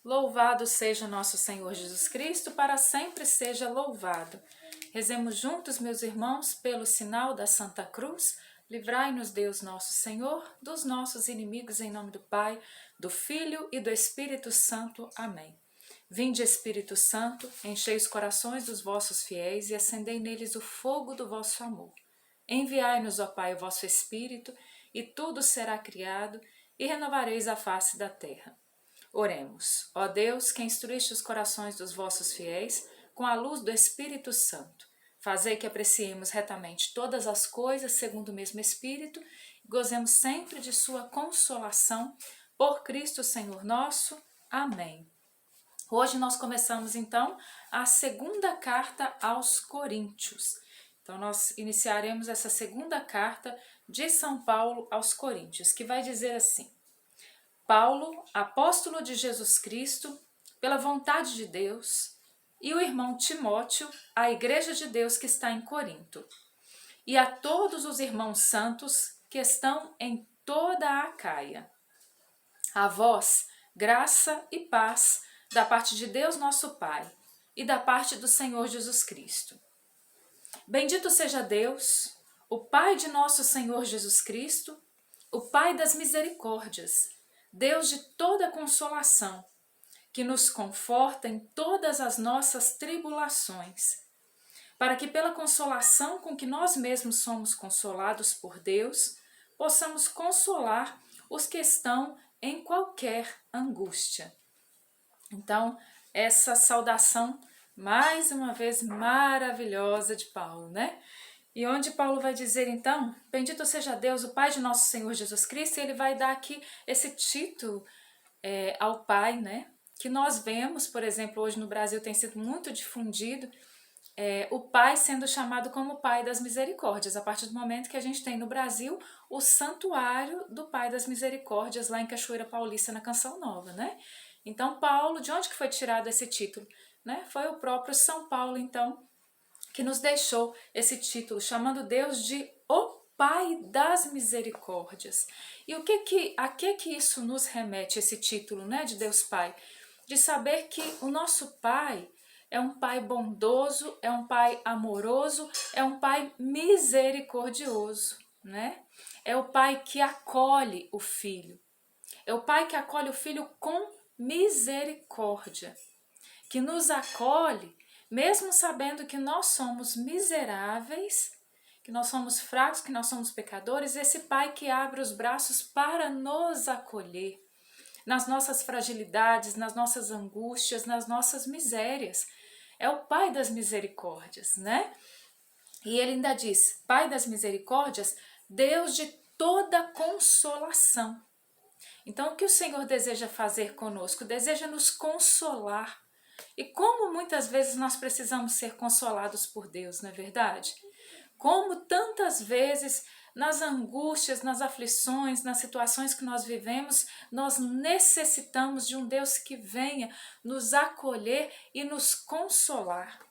Louvado seja nosso Senhor Jesus Cristo, para sempre seja louvado. Rezemos juntos, meus irmãos, pelo sinal da Santa Cruz. Livrai-nos, Deus nosso Senhor, dos nossos inimigos, em nome do Pai, do Filho e do Espírito Santo. Amém. Vinde, Espírito Santo, enchei os corações dos vossos fiéis e acendei neles o fogo do vosso amor. Enviai-nos, ó Pai, o vosso Espírito, e tudo será criado, e renovareis a face da terra. Oremos. Ó Deus, que instruíste os corações dos vossos fiéis com a luz do Espírito Santo, fazei que apreciemos retamente todas as coisas segundo o mesmo Espírito e gozemos sempre de sua consolação. Por Cristo Senhor nosso. Amém. Hoje nós começamos então a segunda carta aos Coríntios. Então nós iniciaremos essa segunda carta de São Paulo aos Coríntios, que vai dizer assim: Paulo, apóstolo de Jesus Cristo, pela vontade de Deus, e o irmão Timóteo, à igreja de Deus que está em Corinto, e a todos os irmãos santos que estão em toda a Acaia. A vós, graça e paz da parte de Deus nosso Pai e da parte do Senhor Jesus Cristo. Bendito seja Deus, o Pai de nosso Senhor Jesus Cristo, o Pai das misericórdias, Deus de toda consolação, que nos conforta em todas as nossas tribulações, para que pela consolação com que nós mesmos somos consolados por Deus, possamos consolar os que estão em qualquer angústia. Então, essa saudação, mais uma vez, maravilhosa de Paulo, né? E onde Paulo vai dizer então, bendito seja Deus, o Pai de nosso Senhor Jesus Cristo, e ele vai dar aqui esse título ao Pai, né? Que nós vemos, por exemplo, hoje no Brasil tem sido muito difundido, o Pai sendo chamado como Pai das Misericórdias, a partir do momento que a gente tem no Brasil o Santuário do Pai das Misericórdias, lá em Cachoeira Paulista, na Canção Nova, né? Então Paulo, de onde que foi tirado esse título? Né? Foi o próprio São Paulo, então, que nos deixou esse título, chamando Deus de o Pai das Misericórdias. E a que isso nos remete, esse título, né, de Deus Pai? De saber que o nosso Pai é um Pai bondoso, é um Pai amoroso, é um Pai misericordioso, né? É o Pai que acolhe o Filho. É o Pai que acolhe o Filho com misericórdia, que nos acolhe mesmo sabendo que nós somos miseráveis, que nós somos fracos, que nós somos pecadores. Esse Pai que abre os braços para nos acolher nas nossas fragilidades, nas nossas angústias, nas nossas misérias. É o Pai das misericórdias, né? E ele ainda diz, Pai das misericórdias, Deus de toda consolação. Então, o que o Senhor deseja fazer conosco? Deseja nos consolar. E como muitas vezes nós precisamos ser consolados por Deus, não é verdade? Como tantas vezes nas angústias, nas aflições, nas situações que nós vivemos, nós necessitamos de um Deus que venha nos acolher e nos consolar.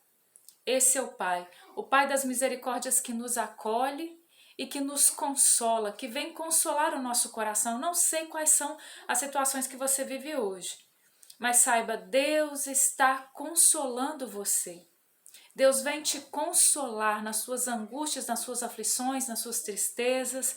Esse é o Pai das misericórdias que nos acolhe e que nos consola, que vem consolar o nosso coração. Não sei quais são as situações que você vive hoje, mas saiba, Deus está consolando você. Deus vem te consolar nas suas angústias, nas suas aflições, nas suas tristezas,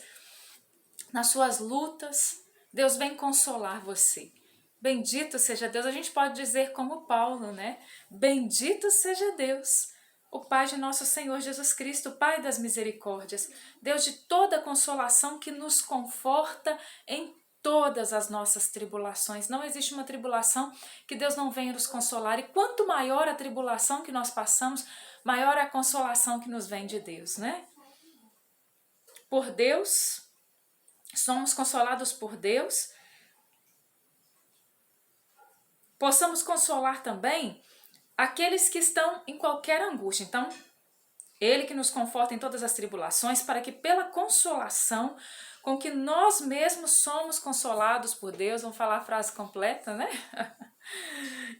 nas suas lutas. Deus vem consolar você. Bendito seja Deus. A gente pode dizer como Paulo, né? Bendito seja Deus, o Pai de nosso Senhor Jesus Cristo, o Pai das misericórdias, Deus de toda consolação que nos conforta em todas as nossas tribulações. Não existe uma tribulação que Deus não venha nos consolar. E quanto maior a tribulação que nós passamos, maior a consolação que nos vem de Deus, né? Por Deus, somos consolados por Deus. Possamos consolar também aqueles que estão em qualquer angústia. Então, Ele que nos conforta em todas as tribulações, para que pela consolação com que nós mesmos somos consolados por Deus, vamos falar a frase completa, né?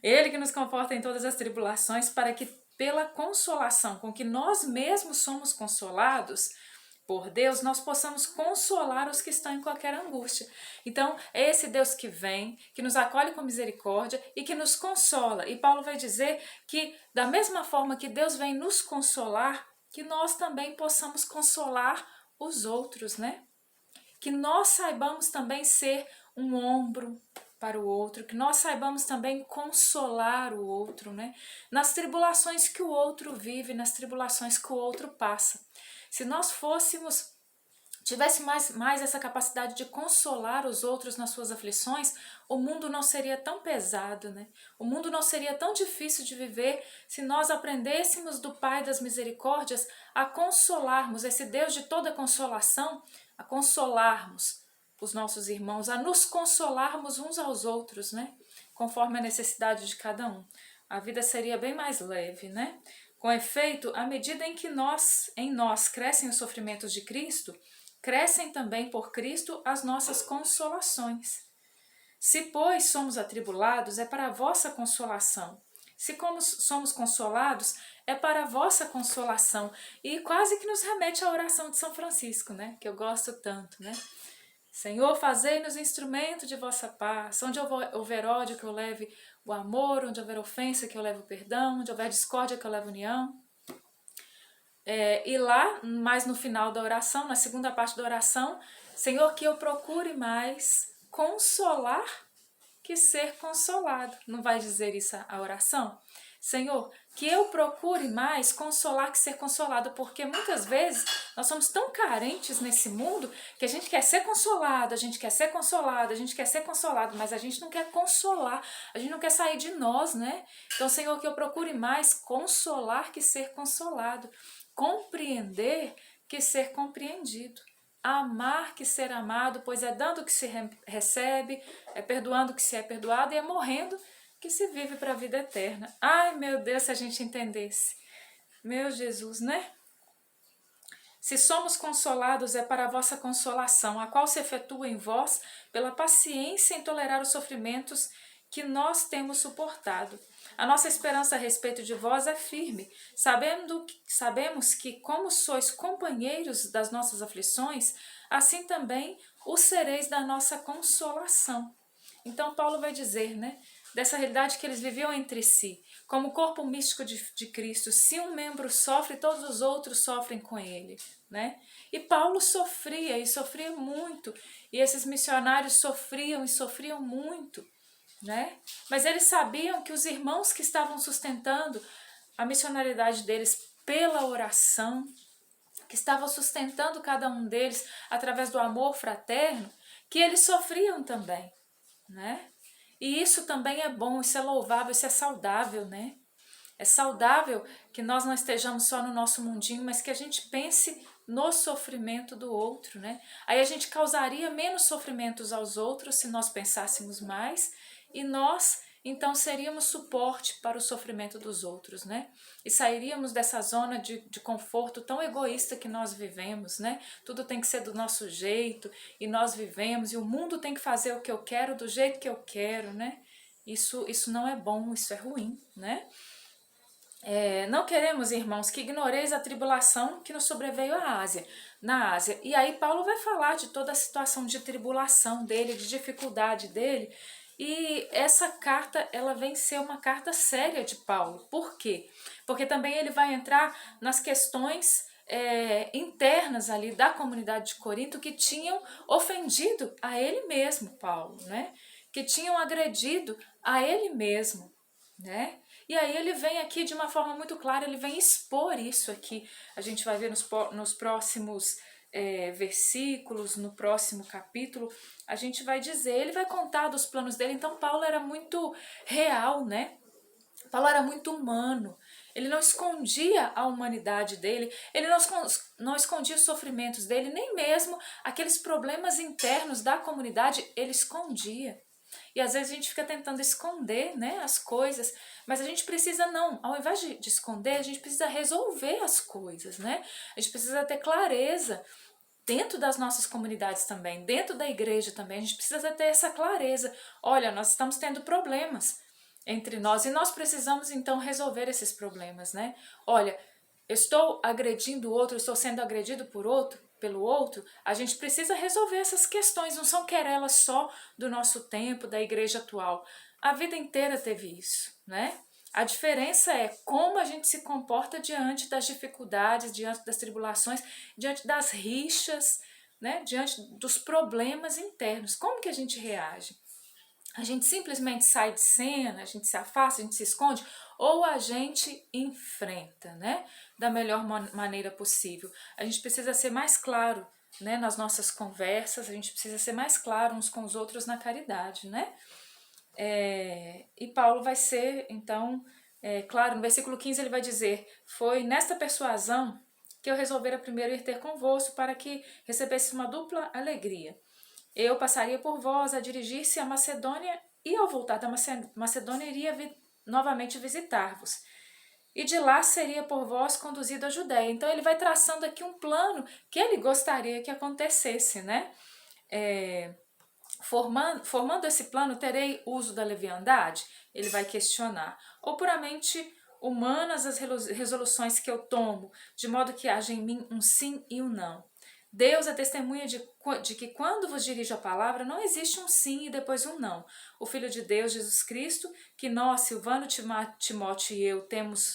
Ele que nos conforta em todas as tribulações, para que pela consolação com que nós mesmos somos consolados, por Deus, nós possamos consolar os que estão em qualquer angústia. Então, é esse Deus que vem, que nos acolhe com misericórdia e que nos consola. E Paulo vai dizer que, da mesma forma que Deus vem nos consolar, que nós também possamos consolar os outros, né? Que nós saibamos também ser um ombro para o outro, que nós saibamos também consolar o outro, né? Nas tribulações que o outro vive, nas tribulações que o outro passa. Se nós tivéssemos mais essa capacidade de consolar os outros nas suas aflições, o mundo não seria tão pesado, né? O mundo não seria tão difícil de viver se nós aprendêssemos do Pai das Misericórdias a consolarmos, esse Deus de toda consolação, a consolarmos os nossos irmãos, a nos consolarmos uns aos outros, né? Conforme a necessidade de cada um. A vida seria bem mais leve, né? Com efeito, à medida em que em nós crescem os sofrimentos de Cristo, crescem também por Cristo as nossas consolações. Se, pois, somos atribulados, é para a vossa consolação. Se como somos consolados, é para a vossa consolação. E quase que nos remete à oração de São Francisco, né? Que eu gosto tanto, né? Senhor, fazei-nos instrumento de vossa paz. Onde houver ódio, que eu leve o amor. Onde houver ofensa, que eu leve o perdão. Onde houver discórdia, que eu leve a união. E lá, mais no final da oração, na segunda parte da oração, Senhor, que eu procure mais consolar que ser consolado. Não vai dizer isso a oração? Senhor, que eu procure mais consolar que ser consolado, porque muitas vezes nós somos tão carentes nesse mundo que a gente quer ser consolado, a gente quer ser consolado, a gente quer ser consolado, mas a gente não quer consolar, a gente não quer sair de nós, né? Então, Senhor, que eu procure mais consolar que ser consolado, compreender que ser compreendido, amar que ser amado, pois é dando que se recebe, é perdoando que se é perdoado e é morrendo que se vive para a vida eterna. Ai, meu Deus, se a gente entendesse. Meu Jesus, né? Se somos consolados, é para a vossa consolação, a qual se efetua em vós pela paciência em tolerar os sofrimentos que nós temos suportado. A nossa esperança a respeito de vós é firme, sabemos que, como sois companheiros das nossas aflições, assim também o sereis da nossa consolação. Então Paulo vai dizer, né, dessa realidade que eles viviam entre si, como o corpo místico de Cristo. Se um membro sofre, todos os outros sofrem com ele, né? E Paulo sofria, e sofria muito, e esses missionários sofriam e sofriam muito, né? Mas eles sabiam que os irmãos que estavam sustentando a missionariedade deles pela oração, que estavam sustentando cada um deles através do amor fraterno, que eles sofriam também, né? E isso também é bom, isso é louvável, isso é saudável, né? É saudável que nós não estejamos só no nosso mundinho, mas que a gente pense no sofrimento do outro, né? Aí a gente causaria menos sofrimentos aos outros se nós pensássemos mais, e nós então seríamos suporte para o sofrimento dos outros, né? E sairíamos dessa zona de conforto tão egoísta que nós vivemos, né? Tudo tem que ser do nosso jeito, e nós vivemos, e o mundo tem que fazer o que eu quero, do jeito que eu quero, né? Isso não é bom, isso é ruim, né? Não queremos, irmãos, que ignoreis a tribulação que nos sobreveio na Ásia. E aí Paulo vai falar de toda a situação de tribulação dele, de dificuldade dele. E essa carta, ela vem ser uma carta séria de Paulo. Por quê? Porque também ele vai entrar nas questões internas ali da comunidade de Corinto que tinham ofendido a ele mesmo, Paulo, né? Que tinham agredido a ele mesmo, né? E aí ele vem aqui de uma forma muito clara, ele vem expor isso aqui. A gente vai ver nos próximos versículos, no próximo capítulo, a gente vai dizer, ele vai contar dos planos dele. Então Paulo era muito real, né? Paulo era muito humano. Ele não escondia a humanidade dele, ele não escondia os sofrimentos dele, nem mesmo aqueles problemas internos da comunidade, ele escondia. E às vezes a gente fica tentando esconder, né, as coisas, mas a gente precisa não, ao invés de esconder, a gente precisa resolver as coisas, né? A gente precisa ter clareza dentro das nossas comunidades também, dentro da igreja também, a gente precisa ter essa clareza. Olha, nós estamos tendo problemas entre nós e nós precisamos então resolver esses problemas, né? Olha, eu estou agredindo o outro, eu estou sendo agredido por outro, pelo outro, a gente precisa resolver essas questões, não são querelas só do nosso tempo, da igreja atual. A vida inteira teve isso, né? A diferença é como a gente se comporta diante das dificuldades, diante das tribulações, diante das rixas, né? Diante dos problemas internos. Como que a gente reage? A gente simplesmente sai de cena, a gente se afasta, a gente se esconde, ou a gente enfrenta, né? Da melhor maneira possível. A gente precisa ser mais claro, né? Nas nossas conversas, a gente precisa ser mais claro uns com os outros na caridade, né? E Paulo vai ser, então, claro, no versículo 15 ele vai dizer: foi nesta persuasão que eu resolvera primeiro ir ter convosco para que recebesse uma dupla alegria. Eu passaria por vós a dirigir-se à Macedônia e ao voltar da Macedônia iria novamente visitar-vos. E de lá seria por vós conduzido à Judéia. Então ele vai traçando aqui um plano que ele gostaria que acontecesse, né? Formando esse plano, terei uso da leviandade? Ele vai questionar. Ou puramente humanas as resoluções que eu tomo, de modo que haja em mim um sim e um não. Deus é testemunha de que quando vos dirijo a palavra, não existe um sim e depois um não. O Filho de Deus, Jesus Cristo, que nós, Silvano, Timóteo e eu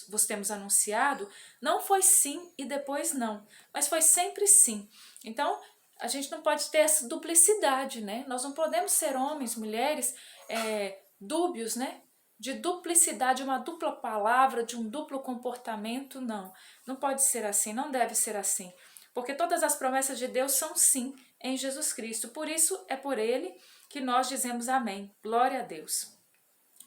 vos temos anunciado, não foi sim e depois não, mas foi sempre sim. Então, a gente não pode ter essa duplicidade, né? Nós não podemos ser homens, mulheres, dúbios, né? De duplicidade, uma dupla palavra, de um duplo comportamento, não. Não pode ser assim, não deve ser assim. Porque todas as promessas de Deus são sim em Jesus Cristo. Por isso é por Ele que nós dizemos amém. Glória a Deus.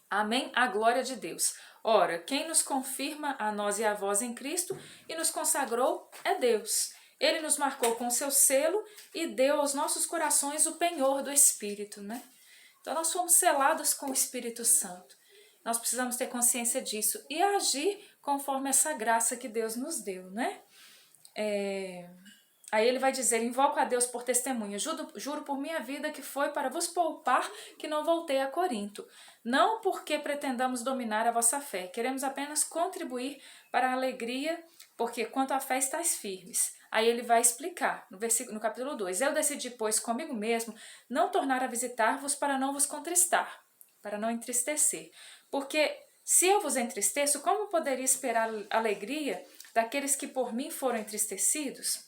Amém, a glória de Deus. Ora, quem nos confirma a nós e a vós em Cristo e nos consagrou é Deus. Ele nos marcou com seu selo e deu aos nossos corações o penhor do Espírito, né? Então nós fomos selados com o Espírito Santo. Nós precisamos ter consciência disso e agir conforme essa graça que Deus nos deu, né? Aí ele vai dizer: invoco a Deus por testemunha, juro por minha vida que foi para vos poupar que não voltei a Corinto. Não porque pretendamos dominar a vossa fé, queremos apenas contribuir para a alegria, porque quanto à fé estáis firmes. Aí ele vai explicar no capítulo 2: eu decidi, pois, comigo mesmo, não tornar a visitar-vos para não vos contristar, para não entristecer. Porque se eu vos entristeço, como poderia esperar alegria daqueles que por mim foram entristecidos?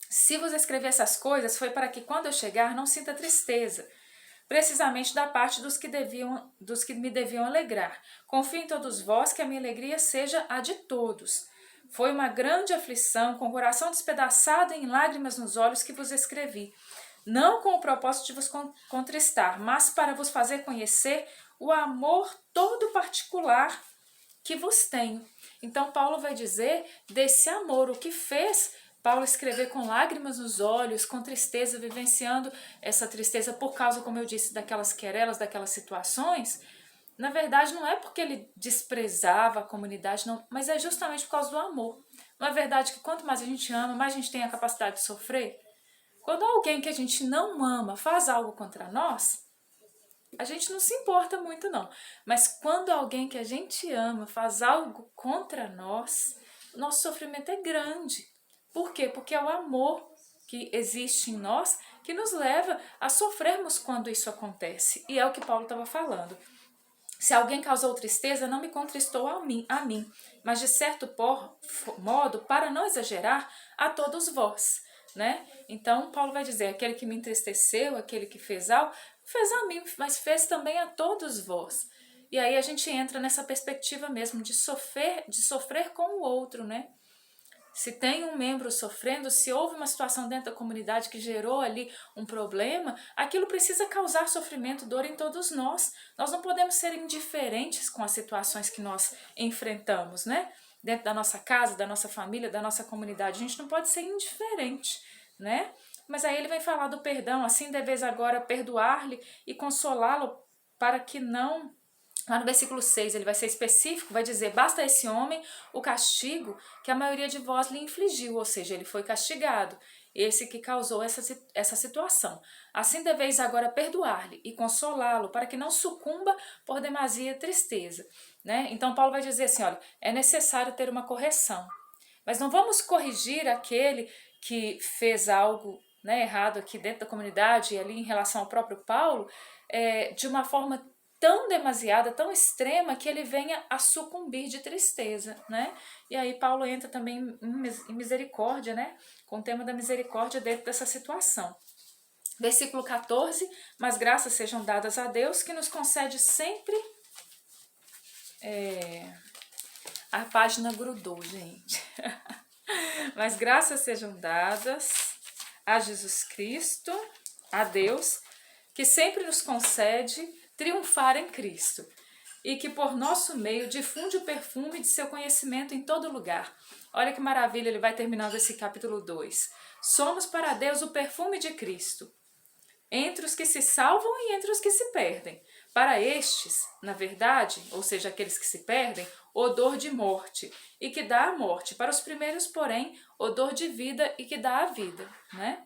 Se vos escrever essas coisas, foi para que quando eu chegar não sinta tristeza, precisamente da parte dos que me deviam alegrar. Confio em todos vós que a minha alegria seja a de todos. Foi uma grande aflição, com o coração despedaçado e em lágrimas nos olhos que vos escrevi, não com o propósito de vos contristar, mas para vos fazer conhecer o amor todo particular que vos tenho. Então Paulo vai dizer desse amor, o que fez Paulo escrever com lágrimas nos olhos, com tristeza, vivenciando essa tristeza por causa, como eu disse, daquelas querelas, daquelas situações. Na verdade, não é porque ele desprezava a comunidade, não, mas é justamente por causa do amor. Não é verdade que quanto mais a gente ama, mais a gente tem a capacidade de sofrer? Quando alguém que a gente não ama faz algo contra nós, a gente não se importa muito não. Mas quando alguém que a gente ama faz algo contra nós, nosso sofrimento é grande. Por quê? Porque é o amor que existe em nós que nos leva a sofrermos quando isso acontece. E é o que Paulo estava falando. Se alguém causou tristeza, não me contristou a mim, mas de certo modo, para não exagerar, a todos vós. Né? Então, Paulo vai dizer: aquele que me entristeceu, aquele que fez algo, fez a mim, mas fez também a todos vós. E aí a gente entra nessa perspectiva mesmo de sofrer com o outro, né? Se tem um membro sofrendo, se houve uma situação dentro da comunidade que gerou ali um problema, aquilo precisa causar sofrimento, dor em todos nós. Nós não podemos ser indiferentes com as situações que nós enfrentamos, né? Dentro da nossa casa, da nossa família, da nossa comunidade. A gente não pode ser indiferente, né? Mas aí ele vem falar do perdão: assim deveis agora perdoar-lhe e consolá-lo para que não... Lá no versículo 6 ele vai ser específico, vai dizer: basta a esse homem o castigo que a maioria de vós lhe infligiu, ou seja, ele foi castigado, esse que causou essa situação. Assim deveis agora perdoar-lhe e consolá-lo, para que não sucumba por demasia tristeza. Né? Então Paulo vai dizer assim: olha, é necessário ter uma correção, mas não vamos corrigir aquele que fez algo, né, errado aqui dentro da comunidade e ali em relação ao próprio Paulo, de uma forma tão demasiada, tão extrema, que ele venha a sucumbir de tristeza, né? E aí Paulo entra também em misericórdia, né? Com o tema da misericórdia dentro dessa situação. Versículo 14, mas graças sejam dadas a Deus que nos concede sempre... A página grudou, gente. Mas graças sejam dadas a Jesus Cristo, a Deus, que sempre nos concede triunfar em Cristo e que por nosso meio difunde o perfume de seu conhecimento em todo lugar. Olha que maravilha, ele vai terminando esse capítulo 2. Somos para Deus o perfume de Cristo, entre os que se salvam e entre os que se perdem. Para estes, na verdade, ou seja, aqueles que se perdem, odor de morte, e que dá a morte. Para os primeiros, porém, odor de vida e que dá a vida, né?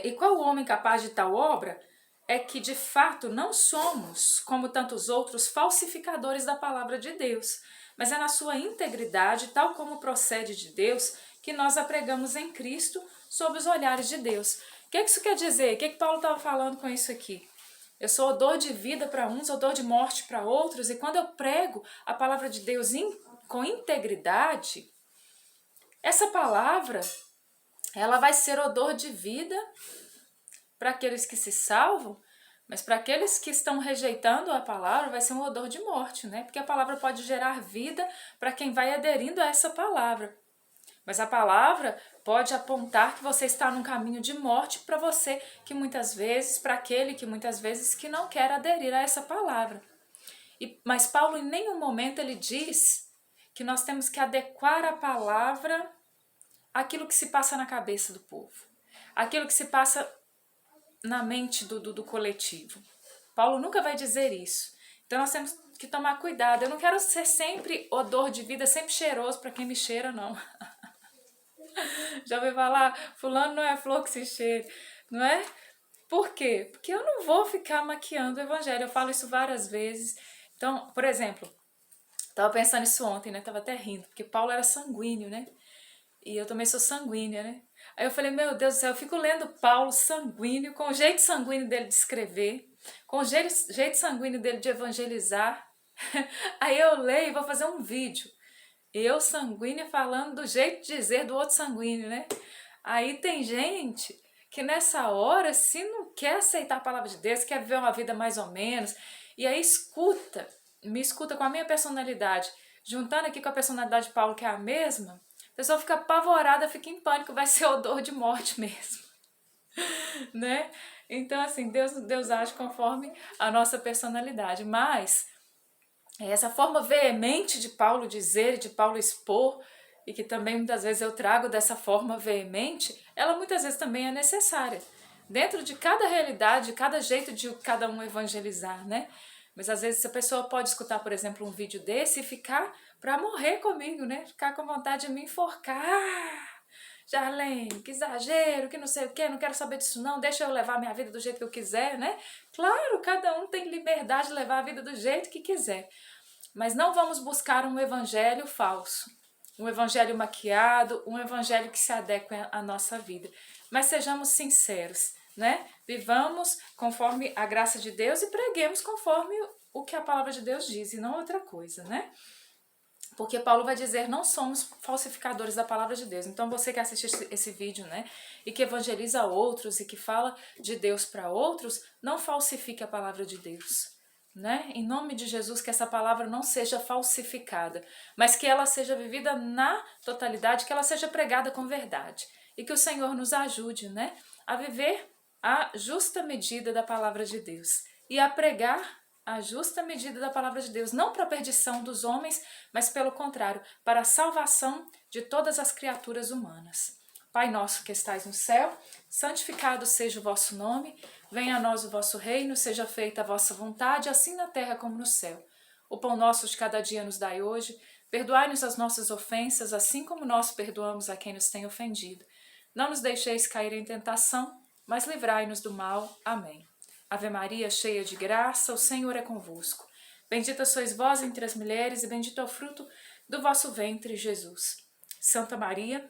E qual homem capaz de tal obra? É que, de fato, não somos, como tantos outros, falsificadores da palavra de Deus, mas é na sua integridade, tal como procede de Deus, que nós a pregamos em Cristo sob os olhares de Deus. O que isso quer dizer? O que Paulo estava falando com isso aqui? Eu sou odor de vida para uns, odor de morte para outros, e quando eu prego a palavra de Deus com integridade, essa palavra ela vai ser odor de vida para aqueles que se salvam, mas para aqueles que estão rejeitando a palavra vai ser um odor de morte, né? Porque a palavra pode gerar vida para quem vai aderindo a essa palavra. Mas a palavra pode apontar que você está num caminho de morte para você que muitas vezes, para aquele que muitas vezes que não quer aderir a essa palavra. Mas Paulo em nenhum momento ele diz que nós temos que adequar a palavra àquilo que se passa na cabeça do povo, aquilo que se passa na mente do coletivo. Paulo nunca vai dizer isso. Então nós temos que tomar cuidado. Eu não quero ser sempre odor de vida, sempre cheiroso para quem me cheira, não. Já ouviu falar, fulano não é flor que se cheira, não é? Por quê? Porque eu não vou ficar maquiando o evangelho, eu falo isso várias vezes. Então, por exemplo, estava pensando isso ontem, né? Tava até rindo, porque Paulo era sanguíneo, né? E eu também sou sanguínea, né? Aí eu falei, meu Deus do céu, eu fico lendo Paulo sanguíneo, com o jeito sanguíneo dele de escrever, com o jeito sanguíneo dele de evangelizar. Aí eu leio e vou fazer um vídeo. Eu sanguínea falando do jeito de dizer do outro sanguíneo, né? Aí tem gente que nessa hora, se não quer aceitar a palavra de Deus, quer viver uma vida mais ou menos, e aí me escuta com a minha personalidade, juntando aqui com a personalidade de Paulo, que é a mesma, a pessoa fica apavorada, fica em pânico, vai ser odor de morte mesmo, né? Então, assim, Deus age conforme a nossa personalidade, mas essa forma veemente de Paulo dizer, de Paulo expor, e que também muitas vezes eu trago dessa forma veemente, ela muitas vezes também é necessária. Dentro de cada realidade, de cada jeito de cada um evangelizar, né? Mas às vezes a pessoa pode escutar, por exemplo, um vídeo desse e ficar para morrer comigo, né? Ficar com vontade de me enforcar. Jarlene, que exagero, que não sei o que, não quero saber disso não, deixa eu levar minha vida do jeito que eu quiser, né? Claro, cada um tem liberdade de levar a vida do jeito que quiser. Mas não vamos buscar um evangelho falso, um evangelho maquiado, um evangelho que se adeque à nossa vida. Mas sejamos sinceros, né? Vivamos conforme a graça de Deus e preguemos conforme o que a palavra de Deus diz e não outra coisa, né? Porque Paulo vai dizer, não somos falsificadores da palavra de Deus. Então você que assiste esse vídeo, né, e que evangeliza outros e que fala de Deus para outros, não falsifique a palavra de Deus. Né? Em nome de Jesus, que essa palavra não seja falsificada, mas que ela seja vivida na totalidade, que ela seja pregada com verdade. E que o Senhor nos ajude, né, a viver a justa medida da palavra de Deus e a pregar a justa medida da palavra de Deus, não para a perdição dos homens, mas pelo contrário, para a salvação de todas as criaturas humanas. Pai nosso que estais no céu, santificado seja o vosso nome, venha a nós o vosso reino, seja feita a vossa vontade, assim na terra como no céu. O pão nosso de cada dia nos dai hoje, perdoai-nos as nossas ofensas, assim como nós perdoamos a quem nos tem ofendido. Não nos deixeis cair em tentação, mas livrai-nos do mal. Amém. Ave Maria, cheia de graça, o Senhor é convosco. Bendita sois vós entre as mulheres, e bendito é o fruto do vosso ventre, Jesus. Santa Maria,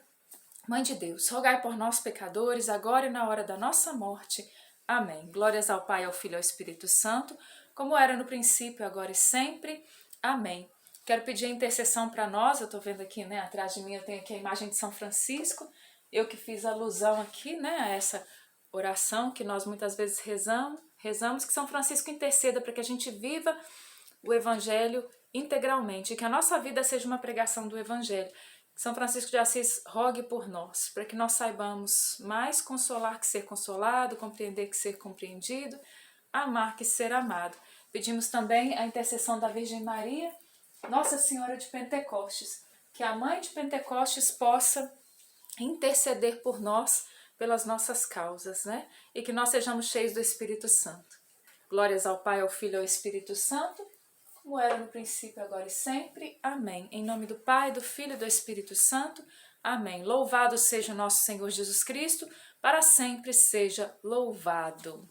Mãe de Deus, rogai por nós, pecadores, agora e na hora da nossa morte. Amém. Glórias ao Pai, ao Filho e ao Espírito Santo, como era no princípio, agora e sempre. Amém. Quero pedir a intercessão para nós. Eu estou vendo aqui, né, atrás de mim eu tenho aqui a imagem de São Francisco. Eu que fiz alusão aqui, né, a essa oração que nós muitas vezes rezamos, que São Francisco interceda para que a gente viva o Evangelho integralmente, que a nossa vida seja uma pregação do Evangelho. São Francisco de Assis rogue por nós, para que nós saibamos mais consolar que ser consolado, compreender que ser compreendido, amar que ser amado. Pedimos também a intercessão da Virgem Maria, Nossa Senhora de Pentecostes, que a Mãe de Pentecostes possa interceder por nós, pelas nossas causas, né? E que nós sejamos cheios do Espírito Santo. Glórias ao Pai, ao Filho e ao Espírito Santo, como era no princípio, agora e sempre. Amém. Em nome do Pai, do Filho e do Espírito Santo. Amém. Louvado seja o nosso Senhor Jesus Cristo, para sempre seja louvado.